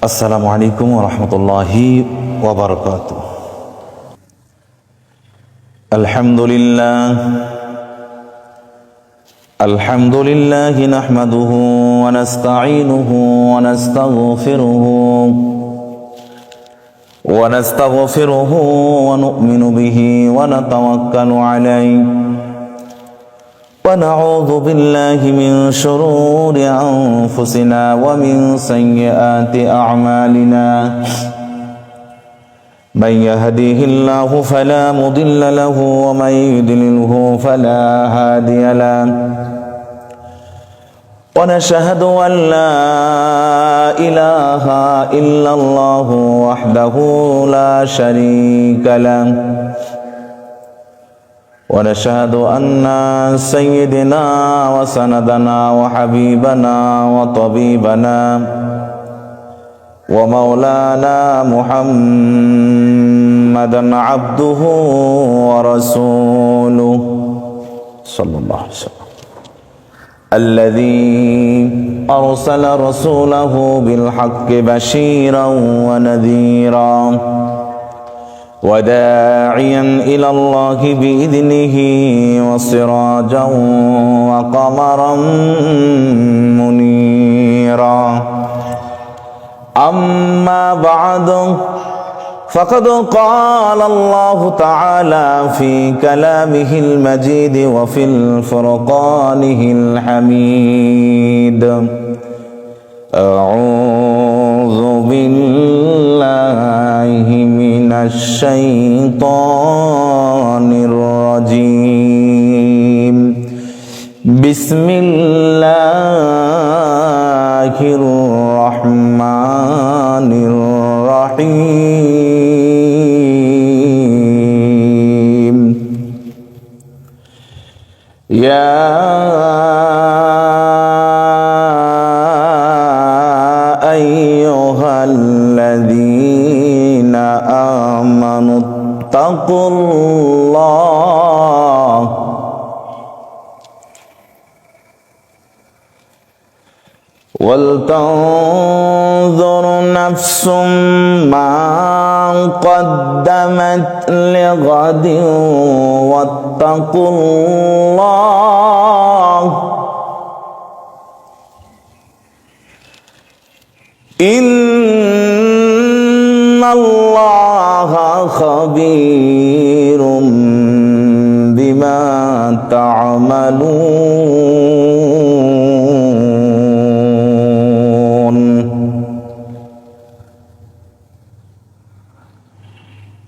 আসসালামু আলাইকুম ওয়া রাহমাতুল্লাহি ওয়া বারাকাতুহু। আলহামদুলিল্লাহ নাহমাদুহু ওয়া নাস্তাঈনুহু ওয়া নাস্তাগফিরুহু ওয়া নু'মিনু বিহি ওয়া নাতাওয়াক্কালু আলাইহি ওয়া নাউযু বিল্লাহি মিন শুরুরি আনফুসিনা ওয়া মিন সাইয়্যাতি আ'মালিনা। من يهديه الله فلا مضل له ومن يضلله فلا هادي له ونشهد أن لا إله إلا الله وحده لا شريك له ونشهد أن سيدنا وسندنا وحبيبنا وطبيبنا ومولانا محمدا عبده ورسوله صلى الله عليه وسلم الذي أرسل رسوله بالحق بشيرا ونذيرا وداعيا إلى الله بإذنه وسراجا وقمرا منيرا. أما بعد فقد قال الله تعالى في كلامه المجيد وفي الفرقانه الحميد. أعوذ بالله من الشيطان الرجيم. بسم الله الرحمن الرحيم. يا أيها الذين آمنوا اتقوا الله ولتنظر نفس ما قدمت لغد واتقوا الله إن الله خبير بما تعملون.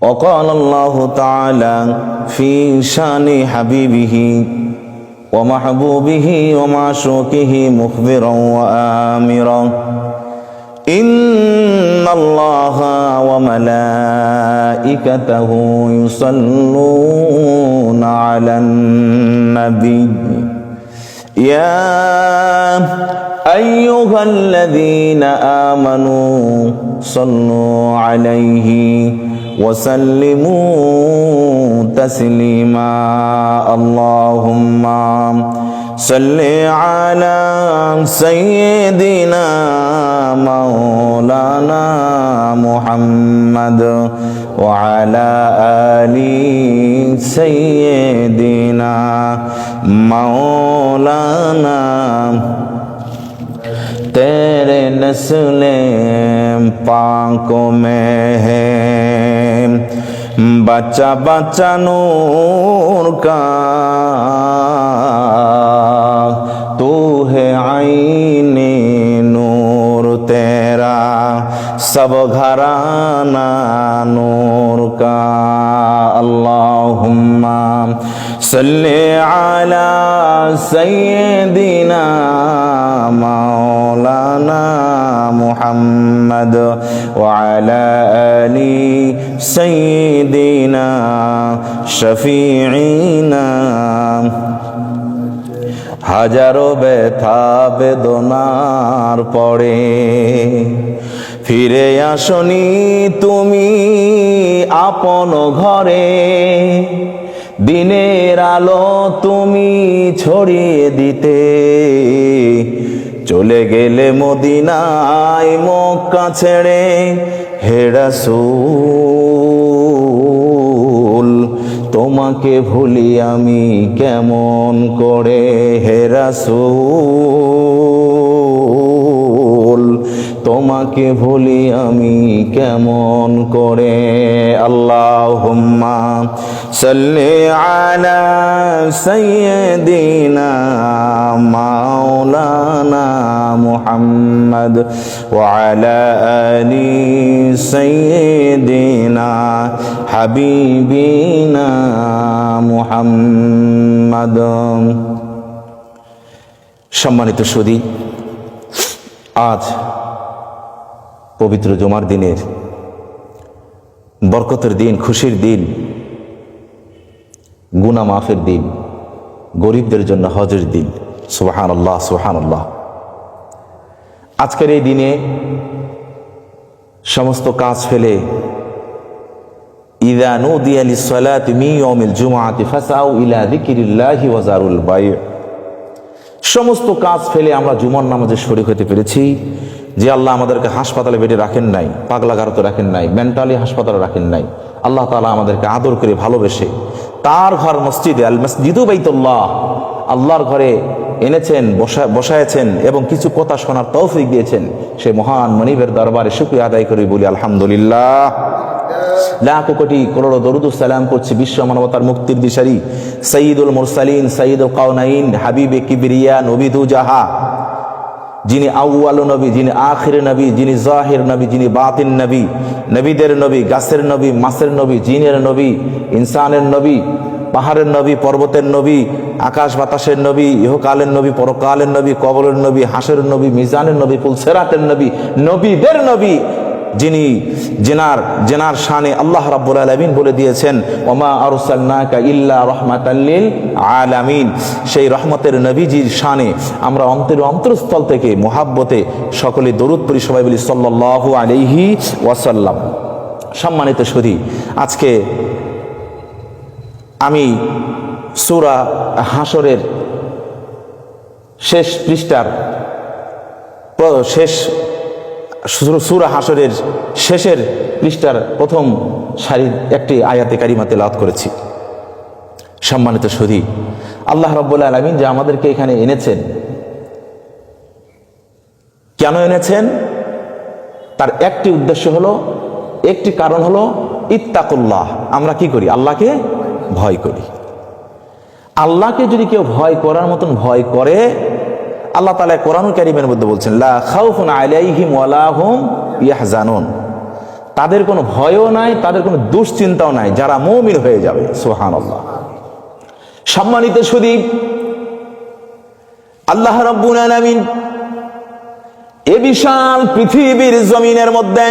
وقال الله تعالى في شان حبيبه ومحبوبه ومعشوقه مخبرا وآمرا إن الله وملائكته يصلون على النبي يا أيها الذين آمنوا صلوا عليه وسلموا تسليما. اللهم صل على سيدنا مولانا محمد وعلى آل سيدنا مولانا. तेरे नस्ले पाक में है बच्चा बच्चा नूर का, तू है आईने नूर तेरा सब घराना नूर का. अल्लाहुम्मा सल्ली अला सय्यदिना मौलाना मुहम्मद व अला आलि सय्यदिना शफीईना. হাজারো ব্যথা বেদনার পরে ফিরে আসনি তুমি আপন ঘরে, দিনের আলো তুমি ছড়িয়ে দিতে চলে গেলে মদিনায় মক্কা ছেড়ে হে রাসূল তোমাকে ভুলি আমি কেমন করে হে রাসূল তোমাকে ভুলি আমি কেমন করে আল্লাহুম্মা সাল্লি আলা সাইয়্যিদিনা মাওলানা মুহাম্মদ ওয়া আলা আলি সাইয়্যিদিনা হাবিবিনা মুহাম্মদ। সম্মানিত সুধী, আজ পবিত্র জুমার দিনের বরকতের দিন, খুশির দিন, গুনাহ মাফের দিন, গরিবদের জন্য হজের দিন। সুবহানাল্লাহ সুবহানাল্লাহ। আজকের এই দিনে সমস্ত কাজ ফেলে ইযা নুদিয়া লিস-সালাতি মিন ইয়াউমিল জুমআতি ফাসাউ ইলা যিকরিল্লাহি ওয়া যারুল বাই'। সমস্ত কাজ ফেলে আমরা জুমার নামাজে শরীক হতে পেরেছি। যে আল্লাহ আমাদেরকে হাসপাতালে বেডে রাখেন নাই, পাগলাগারতে রাখেন নাই, মেন্টালি হাসপাতালে রাখেন নাই, আল্লাহ তাআলা আমাদেরকে আদর করে ভালোবেসে তার ঘর মসজিদে আল মসজিদু বাইতুল্লাহ, আল্লাহর ঘরে এনেছেন, বসায়েছেন এবং কিছু কথা শোনার তৌফিক দিয়েছেন। সেই মহান মনিবের দরবারে শুকরিয়া আদায় করে বলি আলহামদুলিল্লাহ। লাখো কোটি করোড় দরুদ সালাম করছি বিশ্ব মানবতার মুক্তির দিশারি সাইয়্যিদুল মুরসালিন, সাইয়্যিদুল কাওনাইন, হাবিবে কিবরিয়া, নবী দু জাহা, যিনি আউয়াল নবী, যিনি আখির নবী, যিনি জাহির নবী, যিনি বাতিন নবী, নবীদের নবী, গাছের নবী, মাছের নবী, জিনের নবী, ইনসানের নবী, পাহাড়ের নবী, পর্বতের নবী, আকাশ বাতাসের নবী, ইহকালের নবী, পরকালের নবী, কবরের নবী, হাসরের নবী, মিজানের নবী, পুলসেরাতের নবী, নবীদের নবী, যিনি জেনার শানে আল্লাহ রাব্বুল আলামিন বলে দিয়েছেন ওমা আরসালনাকা ইল্লা রাহমাতাল লিল আলামিন। সেই রহমতের নবীজির শানে আমরা অন্তরস্থল থেকে মুহাব্বতে সকলে দরুদ পড়ি, সবাই বলি সাল্লাল্লাহু আলাইহি ওয়াসাল্লাম। সম্মানিত সুধী, আজকে আমি সূরা হাশরের শেষ পৃষ্ঠার সূরা হাশরের শেষের পৃষ্ঠার প্রথম সারির একটি আয়াতে কারিমা তেলাওয়াত করেছি। সম্মানিত সুধী, আল্লাহ রাব্বুল আলামিন যে আমাদেরকে এখানে এনেছেন, কেন এনেছেন তার একটি উদ্দেশ্য হলো, একটি কারণ হলো ইত্তাকুল্লাহ। আমরা কি করি? আল্লাহকে ভয় করি। আল্লাহকে যদি কেউ ভয় করার মতন ভয় করে, আল্লাহ তাআলা কোরআনুল কারীমের মধ্যে বলছেন লা খাউফুন আলাইহিম ওয়ালা হুম ইয়াহজানুন। তাদের কোনো ভয়ও নাই, তাদের কোনো দুশ্চিন্তাও নাই যারা মুমিন হয়ে যাবে। সুবহানাল্লাহ। সম্মানিত সুধী, আল্লাহ রাব্বুল আলামিন এ বিশাল পৃথিবীর জমিনের মধ্যে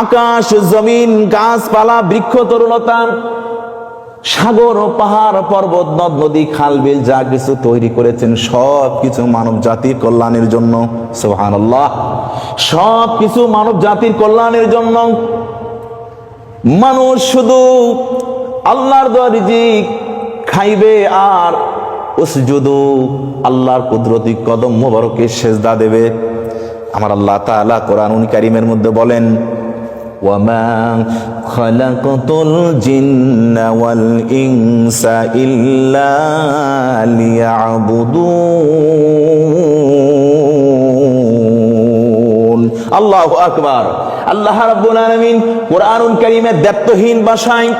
আকাশ, জমিন, গাছপালা, বৃক্ষ, তরুলতা, সাগর ও পাহাড়, পর্বত, নদ নদী, খাল বিল যা কিছু তৈরি করেছেন সব কিছু মানব জাতির কল্যাণের জন্য। সুবহানাল্লাহ। সব কিছু মানব জাতির কল্যাণের জন্য। মানুষ শুধু আল্লাহর দেওয়া রিজিক খাইবে আর উসজুদু, আল্লাহর কুদরতি কদম মোবারকে সেজদা দেবে। আমার আল্লাহ তাআলা কোরআনুল কারীমের মধ্যে বলেন ওয়ামা খালাকাতুল জিন্না ওয়াল ইনসা ইল্লা লিয়াবুদুন। আল্লাহু আকবার। আল্লাহ রাব্বুল আলামিন কোরআনুল কারীমে দায়িত্বহীন ভাষায়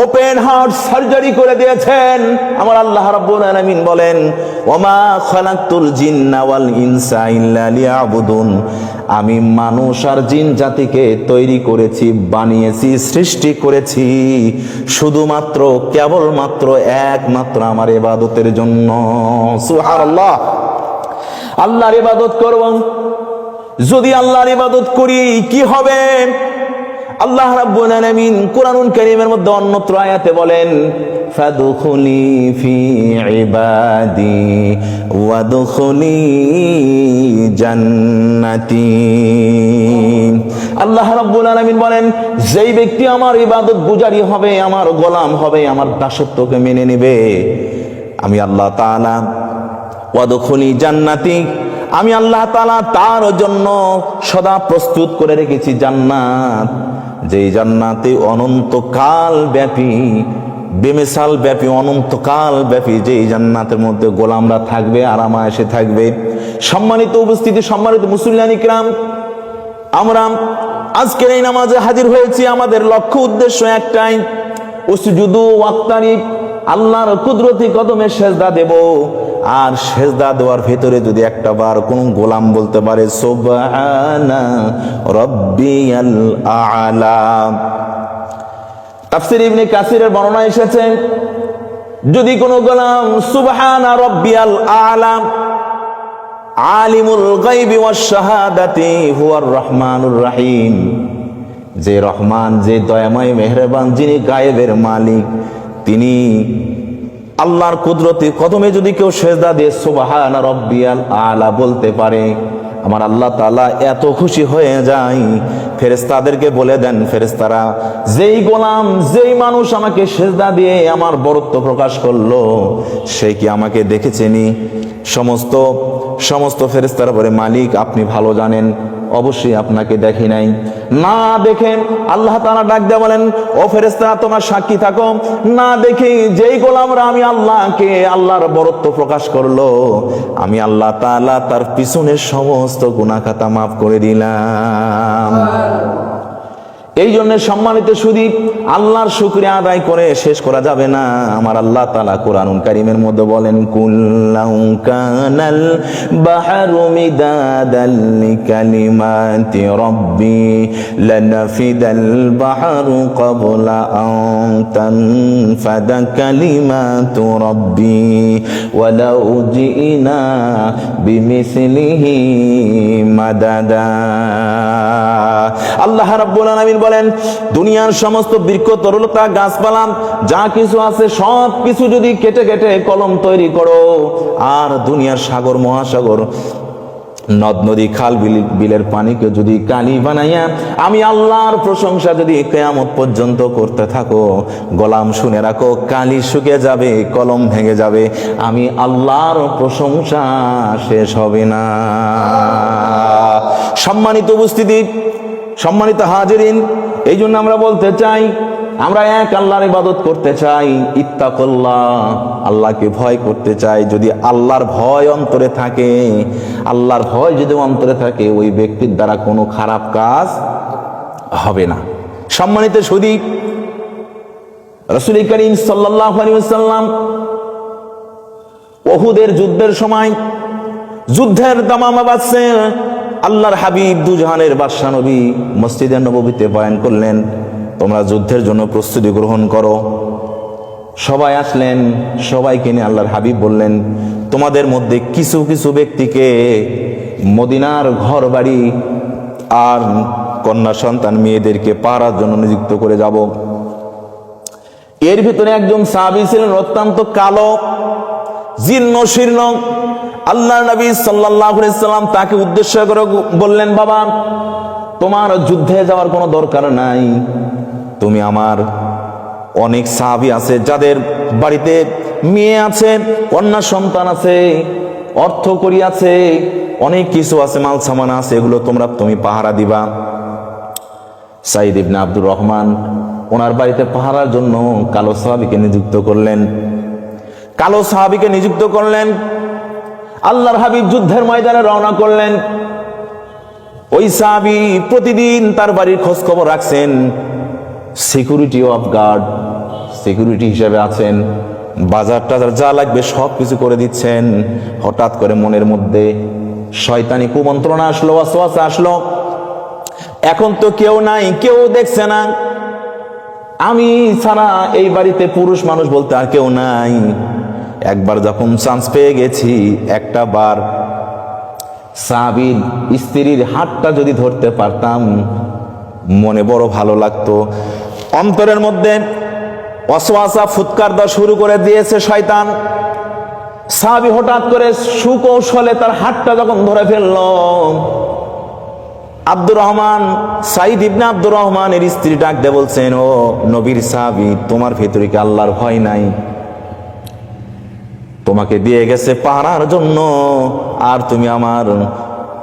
ওপেন হার্ট সার্জারি করে দিয়েছেন। আমার আল্লাহ রাব্বুল আলামিন বলেন ওমা খালাকতুল জিন্না ওয়াল ইনসা ইল্লা লিয়াবুদুন। আমি মানুষ আর জিন জাতিকে তৈরি করেছি, বানিয়েছি, সৃষ্টি করেছি শুধুমাত্র, কেবলমাত্র, একমাত্র আমার ইবাদতের জন্য। সুবহানাল্লাহ। আল্লাহর ইবাদত করব। যদি আল্লাহর ইবাদত করি কি হবে? আল্লাহ রাব্বুল আলামিন কোরআনুল কারীমের মধ্যে অন্যত্র আয়াতে বলেন ফাদখুলি ফি ইবাদি ওয়াদখুলি জান্নাতি। আল্লাহ রাব্বুল আলামিন বলেন যেই ব্যক্তি আমার ইবাদত গুজারি হবে, আমার গোলাম হবে, আমার দাসত্বকে মেনে নেবে, আমি আল্লাহ তাআলা ওয়াদখুলি জান্নাতি, আমি আল্লাহ তাআলা তার জন্য সদা প্রস্তুত করে রেখেছি জান্নাত, যেই জান্নাতে অনন্তকাল ব্যাপী, বেমিসাল ব্যাপী, অনন্তকাল ব্যাপী যেই জান্নাতের মধ্যে গোলামরা থাকবে, আরামায়েশে থাকবে। সম্মানিত উপস্থিতি, সম্মানিত মুসলিয়ান ইকরাম, আমরা আজকের এই নামাজে হাজির হয়েছি, আমাদের লক্ষ্য উদ্দেশ্য একটাই, উসজুদু ওয়াক্তারিব, আল্লাহর কুদরতি কদমে সেজদা দেব। আর সেজদা দেওয়ার ভিতরে যদি একটা বার কোন গোলাম বলতে পারে সুবহানা রাব্বিয়াল আ'লা, তাফসীর ইবনে কাসিরের বর্ণনা এসেছে, যদি কোন গোলাম সুবহানা রাব্বিয়াল আ'লা আলিমুল গায়বি ওয়াশ শাহাদাতি হুয়ার রহমানুর রহিম, যে রহমান, যে দয়াময় মেহেরবান, যিনি গায়েবের মালিক, তিনি আল্লাহর কুদরতি কদমে যদি কেউ সেজদা দিয়ে সুবহানা রাব্বিয়াল আ'লা বলতে পারে, আমার আল্লাহ তাআলা এত খুশি হয়ে যায়, ফেরেশতাদেরকে বলে দেন, ফেরেশতারা, যেই গোলাম, যেই মানুষ আমাকে সেজদা দিয়ে আমার বরত্ব প্রকাশ করলো, সে কি আমাকে দেখেছেনি? সমস্ত ফেরেশতারা বলে, মালিক আপনি ভালো জানেন, অবশ্যই আপনাকে দেখি নাই। না দেখেন আল্লাহ তাআলা ডাক দিয়ে বলেন, ও ফেরেশতারা তোমরা সাক্ষী থাকো, না দেখে যেই গোলামরা আমি আল্লাহকে, আল্লাহর বরত্ব প্রকাশ করলো, আমি আল্লাহ তাআলা তার পিছনের সমস্ত গুনাহ খাতা মাফ করে দিলাম। এই জন্য সম্মানিত সুদী, আল্লাহর শুকরিয়া আদায় করে শেষ করা যাবে না। আমার আল্লাহ তাআলা কোরআনুল কারীমের মধ্যে বলেন, কুল্লাউ কানাল বাহরু মিদাদাল লিকালিমাতি রাব্বি লানাফিদাল বাহরু ক্বাবলা আন তানফাদা কালিমাতু রাব্বি ওয়ালাউ জিনা বিমিসলিহি মাদাদা। আল্লাহ রাব্বুল আলামিন বলেন, দুনিয়ার সমস্ত বৃক্ষ, তরুলতা, গাছপালা যা কিছু আছে সব কিছু যদি কেটে কেটে কলম তৈরি করো, আর দুনিয়ার সাগর, মহাসাগর, নদ নদী, খাল বিলের পানিকে যদি কালি বানাইয়া আমি আল্লাহর প্রশংসা যদি কিয়ামত পর্যন্ত করতে থাকো, গোলাম শুনে রাখো, কালি শুকিয়ে যাবে, কলম ভেঙে যাবে, আমি আল্লাহর প্রশংসা শেষ হবে না। সম্মানিত উপস্থিতি, সম্মানিত হাজিরিন, এই জন্য আমরা বলতে চাই, আমরা এক আল্লাহর ইবাদত করতে চাই, ইত্তাকুল্লাহ, আল্লাহকে ভয় করতে চাই। যদি আল্লাহর ভয় অন্তরে থাকে, আল্লাহর ভয় যদি অন্তরে থাকে, ওই ব্যক্তির দ্বারা কোনো খারাপ কাজ হবে না। সম্মানিত সুদী, রাসূল করিম সাল্লাল্লাহু আলাইহি ওয়াসাল্লাম উহুদের যুদ্ধের সময়, যুদ্ধের দামামা বাজছে, আল্লাহর হাবিব দুজাহানের বাদশা নবী মসজিদে নববীতে বয়ান করলেন, তোমরা যুদ্ধের জন্য প্রস্তুতি গ্রহণ করো। সবাই আসলেন, সবাইকে নিয়ে আল্লাহর হাবিব বললেন, তোমাদের মধ্যে কিছু কিছু ব্যক্তিকে মদিনার ঘর বাড়ি আর কন্যা সন্তান মেয়েদেরকে পাহারার জন্য নিযুক্ত করে যাব। এর ভিতরে একজন সাহাবী ছিলেন অত্যন্ত কালো, জীর্ণ শীর্ণ। আল্লাহ নবী সাল্লাল্লাহু আলাইহি সাল্লাম তাকে উদ্দেশ্য করে বললেন, বাবা, তোমার যুদ্ধে যাওয়ার কোনো দরকার নাই, তুমি আমার অনেক সাহাবী আছে যাদের বাড়িতে মেয়ে আছে, কন্যা সন্তান আছে, অর্থ কড়ি আছে, অনেক কিছু আছে, মাল সামান আছে, এগুলো তুমি পাহারা দিবা। সাঈদ ইবনে আব্দুর রহমান ওনার বাড়িতে পাহারার জন্য কালো সাহাবীকে নিযুক্ত করলেন। আল্লাহর হাবিব যুদ্ধের ময়দানে রওনা করলেন। ওই সাহাবী প্রতিদিন তার বাড়ির খোঁজ খবর রাখছেন, সিকিউরিটি অফ গার্ড, সিকিউরিটি হিসেবে আছেন, বাজার টাজার যা লাগবে সব কিছু করে দিচ্ছেন। হঠাৎ করে মনের মধ্যে শয়তানি কুমন্ত্রণা আসলো, ওয়াসওয়াসা আসলো, এখন তো কেউ নাই, কেউ দেখছে না, আমি ছাড়া এই বাড়িতে পুরুষ মানুষ বলতে আর কেউ নাই। একবার যখন চান্স পেয়ে গেছি, একটা বার সাহাবীর স্ত্রীর হাতটা যদি ধরতে পারতাম, মনে বড় ভালো লাগতো। অন্তরের মধ্যে ওয়াসওয়াসা ফুৎকার দেওয়া শুরু করে দিয়েছে শয়তান। সাহাবী হঠাৎ করে সুকৌশলে তার হাতটা যখন ধরে ফেলল, আব্দুর রহমান, সাঈদ ইবনে আব্দুর রহমানের স্ত্রী ডাক দিয়ে বলছেন, ও নবীর সাহাবী, তোমার ভিতরে কি আল্লাহর ভয় নাই? তোমাকে দিয়ে গেছে পাহারার জন্য, আর তুমি আমার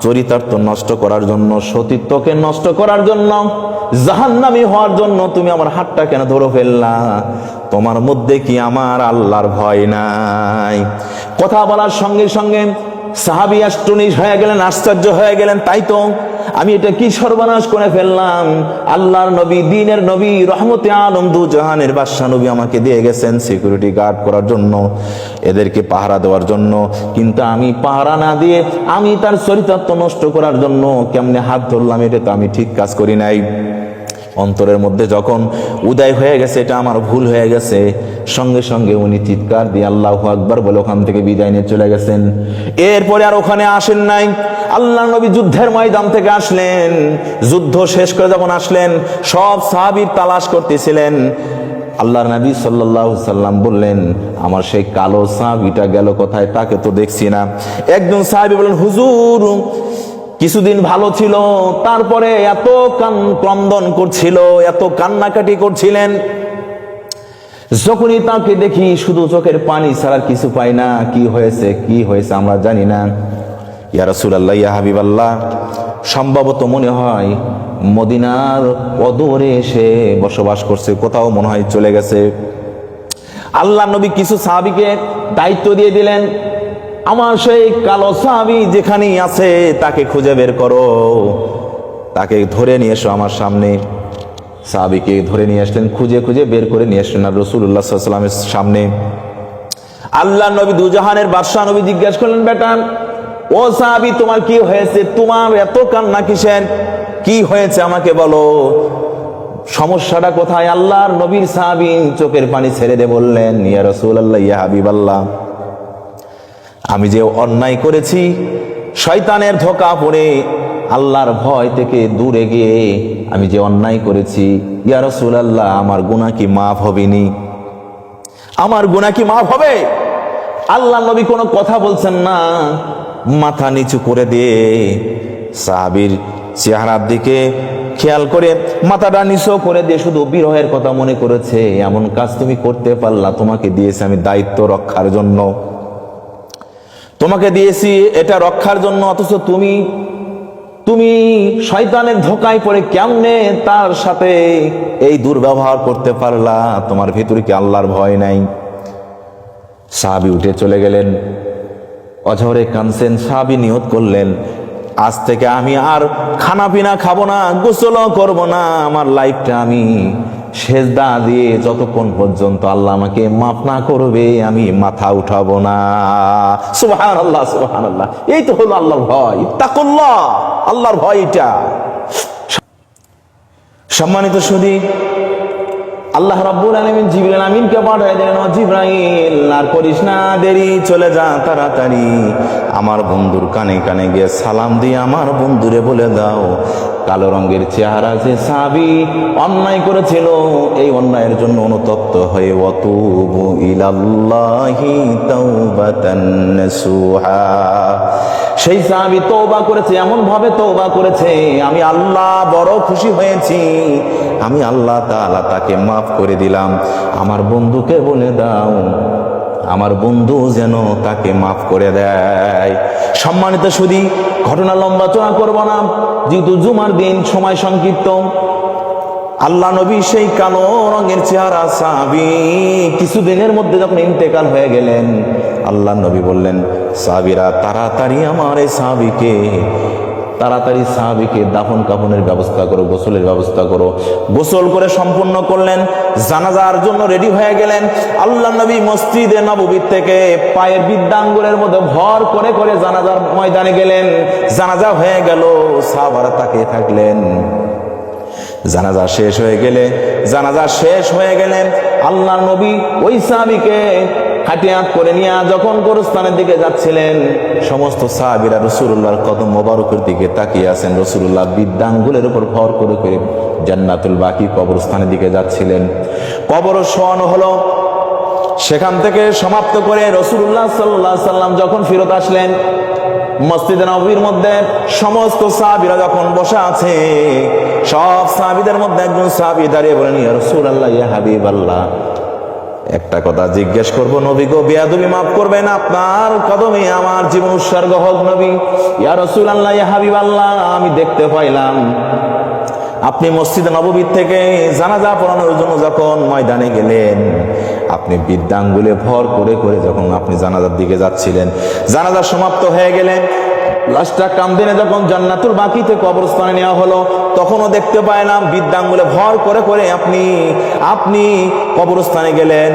চরিতার্থ নষ্ট করার জন্য, সতীত্বকে নষ্ট করার জন্য, জাহান্নামী হওয়ার জন্য তুমি আমার হাতটা কেন ধরে ফেললা? তোমার মধ্যে কি আমার আল্লাহর ভয় নাই? কথা বলার সঙ্গে সঙ্গে সাহাবী আশ্চর্য হয়ে গেলেন, আশ্চর্য হয়ে গেলেন, তাই তো আমি এটা কি সর্বনাশ করে ফেললাম? আল্লাহর নবী, দ্বীনের নবী, রহমতে আলম, দু জাহানের বাদশা নবী আমাকে দিয়ে গেছেন সিকিউরিটি গার্ড করার জন্য, এদেরকে পাহারা দেওয়ার জন্য, কিন্তু আমি পাহারা না দিয়ে আমি তার চরিতার্থ নষ্ট করার জন্য কেমনে হাত ধরলাম? এটা তো আমি ঠিক কাজ করি নাই। অন্তরের মধ্যে যখন উদয় হয়ে গেছে এটা আমার ভুল হয়ে গেছে, সঙ্গে সঙ্গে উনি চিৎকার দিয়ে আল্লাহু আকবার বলে ওখান থেকে বিদায় নিয়ে চলে গেছেন। এরপরে আর ওখানে আসেন নাই। আল্লাহ নবী যুদ্ধের ময়দান থেকে আসলেন, যুদ্ধ শেষ করে যখন আসলেন সব সাহাবী তালাশ করতেছিলেন। আল্লাহর নবী সাল্লাল্লাহু সাল্লাম বললেন, আমার সেই কালো সাহাবীটা গেল কোথায়? তাকে তো দেখছি না। একজন সাহাবী বললেন, হুজুর কিছুদিন ভালো ছিল, তারপরে এত ক্রন্দন করছিল, এত কান্নাকাটি করছিলেন, যখনই তাকে দেখি শুধু চোখের পানি ছাড়া কিছু পাই না। কি হয়েছে, কি হয়েছে আমরা জানি না। ইয়া রাসূলুল্লাহ, ইয়া হাবিবাল্লাহ, সম্ভবত মনে হয় মদিনার অদূরে এসে বসবাস করছে, কোথাও মনে হয় চলে গেছে। আল্লাহ নবী কিছু সাহাবীকে দায়িত্ব দিয়ে দিলেন, আমার সেই কালো সাহাবী যেখানেই আছে তাকে খুঁজে বের করো, তাকে ধরে নিয়ে এসো আমার সামনে। সাহাবীকে ধরে নিয়ে আসলেন, খুঁজে খুঁজে বের করে নিয়ে আসলেন আর রাসূলুল্লাহ সাল্লাল্লাহু আলাইহি ওয়াসাল্লামের সামনে। আল্লাহ নবী দুজাহানের বাদশা নবী জিজ্ঞাসা করলেন, বেটা ও সাহাবী, তোমার কি হয়েছে? তোমার এত কান্না কিসের? কি হয়েছে আমাকে বলো, সমস্যাটা কোথায়? আল্লাহর নবীর সাহাবী চোখের পানি ছেড়ে দিয়ে বললেন, ইয়া রাসূলুল্লাহ, ইয়া হাবিবাল্লাহ, আমি যে অন্যায় করেছি, শয়তানের ধোঁকা পড়ে আল্লাহর ভয় থেকে দূরে গিয়ে আমি যে অন্যায় করেছি, ইয়া রাসূলুল্লাহ, আমার গুনাহ কি মাফ হবেনি? আমার গুনাহ কি মাফ হবে? আল্লাহ নবী কোনো কথা বলছেন না, মাথা নিচু করে দিয়ে সাহাবীর চেহারার দিকে খেয়াল করে মাথাটা নিচু করে দিয়ে শুধু বিরহের কথা মনে করেছে, এমন কাজ তুমি করতে পারলা? তোমাকে দিয়েছি আমি দায়িত্ব রক্ষার জন্য, তোমাকে দিয়েছি এটা রক্ষার জন্য, অথচ তুমি শয়তানের ধোঁকায় পড়ে কেমনে তার সাথে এই দুর্ব্যবহার করতে পারলা? তোমার ভিতরে কি আল্লাহর ভয় নাই? সাহাবী উঠে চলে গেলেন, অঝরে কাঁদছেন। সাহাবী নিয়ত করলেন, আজ থেকে আমি আর খানা পিনা খাবো না, গোসলও করব না, আমার লাইফটা আমি সেজদা দিয়ে যতক্ষণ পর্যন্ত আল্লাহ আমাকে মাফ না করবে আমি মাথা উঠাবো না। সুবহানাল্লাহ, সুবহানাল্লাহ, এই তো হলো আল্লাহর ভয়। ইত্তাকুল্লাহ, আল্লাহর ভয় এটা। সম্মানিত সুধী, আল্লাহ রাব্বুল আলামিন জিবরাইল আমিনকে পাঠিয়ে দিলেন, ও জিবরাইল, আর করিস না দেরি, চলে যা তাড়াতাড়ি, আমার বন্ধুর কানে কানে গিয়ে সালাম দিয়ে আমার বন্ধুরে বলে দাও, কালো রঙের চেহারা যে সাহাবী অন্যায় করেছিল, এই অন্যায়ের জন্য অনুতপ্ত হয়ে ওয়াতুবু ইলাল্লাহি তাওবাতান নাসুহা, সেই সাহাবী তওবা করেছে, এমন ভাবে তওবা করেছে আমি আল্লাহ বড় খুশি হয়েছি, আমি আল্লাহ তাআলা তাকে মাফ করে দিলাম। আমার বন্ধুকে বলে দাও, আমার বন্ধু যেন তাকে মাফ করে দেয়। সম্মানিত সুধী, ঘটনা লম্বা চড়া করব না, যেহেতু জুমার দিন, সময় সংক্ষিপ্ত। আল্লাহ নবী সেই কালো রঙের চেহারা সাহাবী কিছুদিনের মধ্যে যখন ইন্তেকাল হয়ে গেলেন, আল্লাহ নবী বললেন, সাহাবীরা তাড়াতাড়ি আমার এই সাহাবীকে, তাড়াতাড়ি সাহাবীকে দাফন কাফনের ব্যবস্থা করো, গোসলের ব্যবস্থা করো। গোসল করে সম্পূর্ণ করলেন, জানাজার জন্য রেডি হয়ে গেলেন। আল্লাহ নবী মসজিদে নববীর থেকে পায়ের বৃদ্ধাঙ্গুলের মধ্যে ভর করে করে জানাজার ময়দানে গেলেন। জানাজা হয়ে গেল, সাহাবারা তাকিয়ে থাকলেন। জানাজা শেষ হয়ে গেলেন আল্লাহ নবী ওই সাহাবীকে হাটিয়াত করে নিয়ে যখন গোরস্থানের দিকে যাচ্ছিলেন, সমস্ত সাহাবীরা রাসূলুল্লাহর কদম মোবারকের দিকে তাকিয়ে আছেন। রাসূলুল্লাহ বৃদ্ধাঙ্গুলের উপর ভর করে করে জান্নাতুল বাকি কবরস্থানের দিকে যাচ্ছিলেন। কবর শোয়ানো হলো, সেখান থেকে সমাপ্ত করে রাসূলুল্লাহ সাল্লাল্লাহু আলাইহি সাল্লাম যখন ফিরত আসলেন, মসজিদে নববীর মধ্যে সমস্ত সাহাবীরা যখন বসে আছে, সব সাহাবীদের মধ্যে একজন সাহাবী দাঁড়িয়ে বলেন, ইয়া রাসূলুল্লাহ, ইয়া হাবিবাল্লাহ, একটা কথা জিজ্ঞেস করব, নবী গো বেয়াদবি মাফ করবেন, আপনার কদমে আমার জীবন উৎসর্গ হোক নবী। ইয়া রাসূলুল্লাহ, ইয়া হাবিবাল্লাহ, আমি দেখতে পাইলাম আপনি মসজিদে নববী থেকে জানাজা পড়ানোর জন্য যখন ময়দানে গেলেন, আপনি বৃদ্ধাঙ্গুলে ভর করে করে যখন আপনি জানাজার দিকে যাচ্ছিলেন, জানাজা সমাপ্ত হয়ে গেলেন, লাশটা কামদিনে যখন জান্নাতুল বাকিতে কবরস্থানে নেওয়া হলো, তখনও দেখতে পাইলাম বৃদ্ধাঙ্গুলে ভর করে করে আপনি কবরস্থানে গেলেন,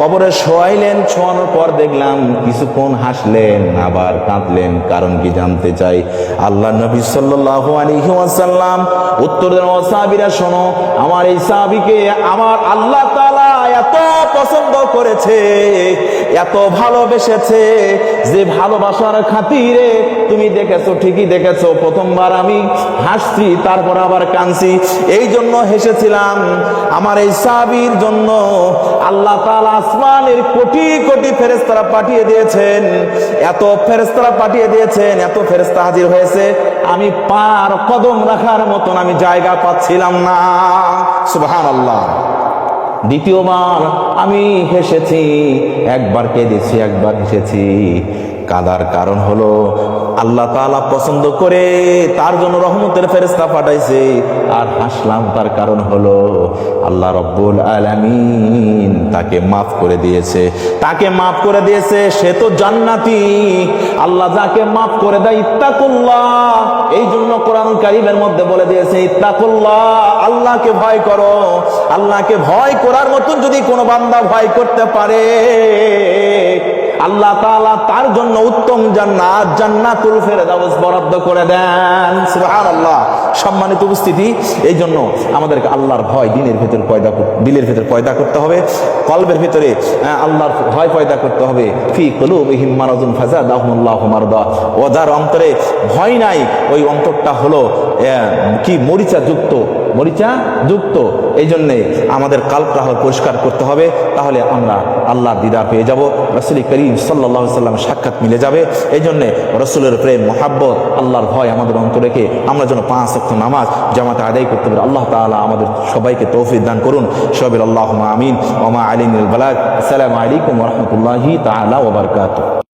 কবরে শোয়াইলেন। শোয়ানোর পর দেখলাম কিছুক্ষণ হাসলেন, আবার কাঁদলেন। কারণ কি জানতে চাই। আল্লাহ নবী সাল্লাল্লাহু আলাইহি ওয়াসাল্লাম উত্তর দেন, ও সাহাবীরা শোনো, আমার এই সাহাবীকে আমার আল্লাহ তাআলা এত পছন্দ করেছে, এত ভালোবেসেছে, যে ভালোবাসার খাতিরে তুমি দেখেছো, ঠিকই দেখেছো, প্রথমবার আমি হাসছি, তারপর আবার কাঁদছি। এই জন্য হেসেছিলাম। আমার এই সাহাবীর জন্য আল্লাহ তাআলা আসমানের কোটি কোটি ফেরেশতারা পাঠিয়ে দিয়েছেন, এত ফেরেশতারা পাঠিয়ে দিয়েছেন, এত ফেরেশতা হাজির হয়েছে, আমি পার কদম রাখার মতন আমি জায়গা পাচ্ছিলাম না। সুবহানাল্লাহ। দ্বিতীয়বার আমি হেসেছি, একবার কেঁদেছি, একবার হেসেছি। কাঁদার কারণ হলো আল্লাহ তাআলা পছন্দ করে তার জন্য রহমতের ফেরেশতা পাঠাইছে। আর হাসলাম তার কারণ হলো আল্লাহ রব্বুল আলামিন তাকে মাফ করে দিয়েছে, তাকে মাফ করে দিয়েছে, সে তো জান্নাতি। আল্লাহ যাকে মাফ করে দেয়, ইত্তাকুল্লাহ, এই জন্য কোরআন কারীমের মধ্যে বলে দিয়েছে, ইত্তাকুল্লাহ, আল্লাহকে ভয় করো। আল্লাহকে ভয় করার মতন যদি কোনো বান্দা ভয় করতে পারে, আল্লাহ তাআলা তার জন্য উত্তম জান্নাত, জান্নাতুল ফেরদাউস বরাদ্দ করে দেন। সুবহানাল্লাহ। সম্মানিত উপস্থিতি, এই জন্য আমাদেরকে আল্লাহর ভয় দিলের ভেতর পয়দা করতে হবে, কলবের ভিতরে আল্লাহর ভয় পয়দা করতে হবে। ফি কুলুবিহিম মারাদুন ফাযাদাহুমুল্লাহু মারদা। ও যার অন্তরে ভয় নাই, ওই অন্তরটা হলো কি মরিচা যুক্ত। এই জন্যে আমাদের কালবটা পরিষ্কার করতে হবে, তাহলে আমরা আল্লাহর দিদার পেয়ে যাব, রাসূল করিম সাল্লাল্লাহু আলাইহি ওয়াসাল্লামের সাক্ষাৎ মিলে যাবে। এই জন্যে রাসূলের প্রেম, মহাব্বত, আল্লাহর ভয় আমাদের অন্তরে রেখে আমরা যেন 5 ওয়াক্ত নামাজ জামাতে আদায় করতে পারি। আল্লাহ তাআলা আমাদের সবাইকে তৌফিক দান করুন। সবির আল্লাহুম্মা আমিন। ওয়া মা আলাইনাল বালাগ। আসসালামু আলাইকুম ওয়া রাহমাতুল্লাহি তাআলা ওয়া বারাকাতুহু।